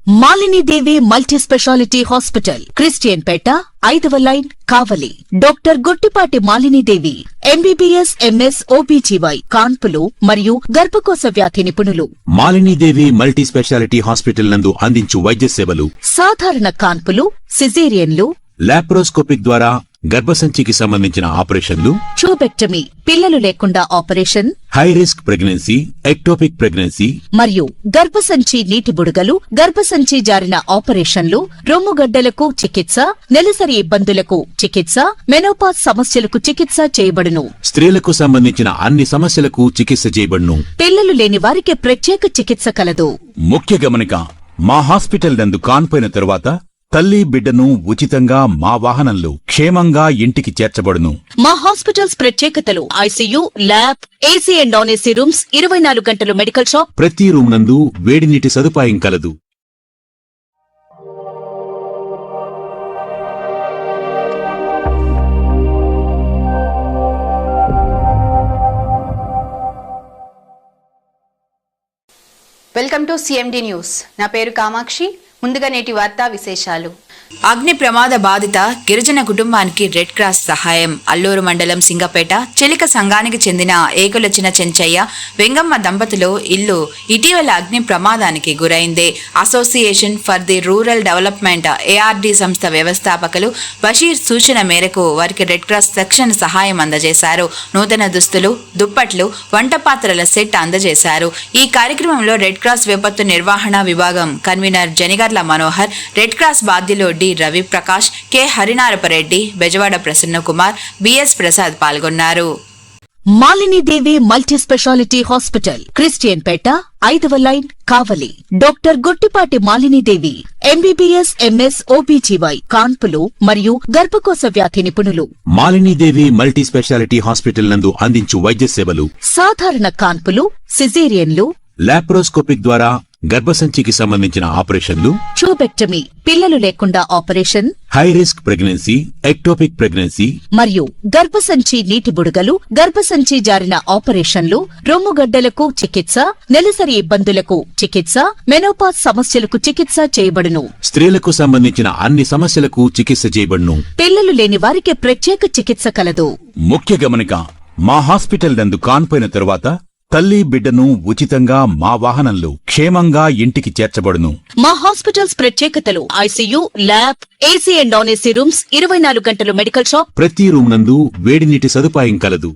Malini Devi multi specialty hospital, Christian Peta, 5వ line, Kavali. Doctor Guttipati Malini Devi, MBBS, MS, OBGY, కాన్పులు మరియు గర్భకోశ వ్యాధి నిపుణులు. Malini Devi multi specialty hospital నందు అందించు వైద్య సేవలు: సాధారణ కాన్పులు, సిజేరియన్లు, లాప్రోస్కోపిక్ ద్వారా గర్భసంచికి సంబంధించిన ఆపరేషన్లు, ట్యూబెక్టమీ, పిల్లలు లేకుండా operation, high risk pregnancy, ectopic pregnancy మరియు గర్భసంచి నీటి బుడగలు, గర్భసంచి జారిన ఆపరేషన్లు, రొమ్ముగడ్డలకు చికిత్స, నెలసరి ఇబ్బందులకు చికిత్స, మెనోపాజ్ సమస్యలకు చికిత్స చేయబడును. స్త్రీలకు సంబంధించిన అన్ని సమస్యలకు చికిత్స చేయబడును. పిల్లలు లేని వారికి ప్రత్యేక చికిత్స కలదు. ముఖ్య గమనిక: మా హాస్పిటల్ నందు కాన్పోయిన తరువాత తల్లి బిడ్డను ఉచితంగా మా వాహనంలో క్షేమంగా ఇంటికి చేర్చబడును. మా హాస్పిటల్స్ ప్రత్యేకతలు: ICU, lab, AC and non AC rooms, 24 గంటలు మెడికల్ షాప్, ప్రతి రూమ్ నందు వేడి నీటి సదుపాయం కలదు. Welcome to CMD news. నా పేరు కామాక్షి. ముందుగా నేటి వార్తా విశేషాలు. అగ్ని ప్రమాద బాధిత గిరిజన కుటుంబానికి రెడ్ క్రాస్ సహాయం. అల్లూరు మండలం సింగపేట చెలిక సంఘానికి చెందిన ఏకులచిన చెంచయ్య, వెంగమ్మ దంపతులు ఇల్లు ఇటీవల అగ్ని ప్రమాదానికి గురైంది. Association for the rural development ARD సంస్థ వ్యవస్థాపకులు బషీర్ సూచన మేరకు వారికి రెడ్ క్రాస్ సెక్షన్ సహాయం అందజేశారు. నూతన దుస్తులు, దుప్పట్లు, వంట పాత్రల సెట్ అందజేశారు. ఈ కార్యక్రమంలో రెడ్ క్రాస్ విపత్తు నిర్వహణ విభాగం convener Janigarla Manohar, red cross బాధ్యులు D Ravi Prakash, K Harinarapareddy, Bezawada Prasanna Kumar, BS Prasad పాల్గొన్నారు. Malini Devi multi specialty hospital, Christian Peta, 5వ line, Kavali. Doctor Guttipati Malini Devi, MBBS, MS, OBGY, కాన్పులు మరియు గర్భకోశ వ్యాధి నిపుణులు. Malini Devi multi specialty hospital నందు అందించు వైద్య సేవలు: సాధారణ కాన్పులు, సిజేరియన్లు, లాప్రోస్కోపిక్ ద్వారా గర్భసంచికి సంబంధించిన ఆపరేషన్లు, ట్యూబెక్టమీ, పిల్లలు లేకుండా operation, high risk pregnancy, ectopic pregnancy మరియు గర్భసంచి నీటి బుడగలు, గర్భసంచి జారిన ఆపరేషన్లు, రొమ్ముగడ్డలకు చికిత్స, నెలసరి ఇబ్బందులకు చికిత్స, మెనోపాజ్ సమస్యలకు చికిత్స చేయబడును. స్త్రీలకు సంబంధించిన అన్ని సమస్యలకు చికిత్స చేయబడును. పిల్లలు లేని వారికి ప్రత్యేక చికిత్స కలదు. ముఖ్య గమనిక: మా హాస్పిటల్ నందు కాన్పోయిన తరువాత తల్లి బిడ్డను ఉచితంగా మా వాహనంలో క్షేమంగా ఇంటికి చేర్చబడును. మా హాస్పిటల్స్ ప్రత్యేకతలు: ICU, lab, AC and non AC rooms, 24 గంటలు మెడికల్ షాప్, ప్రతి రూమ్ నందు వేడి నీటి సదుపాయం కలదు.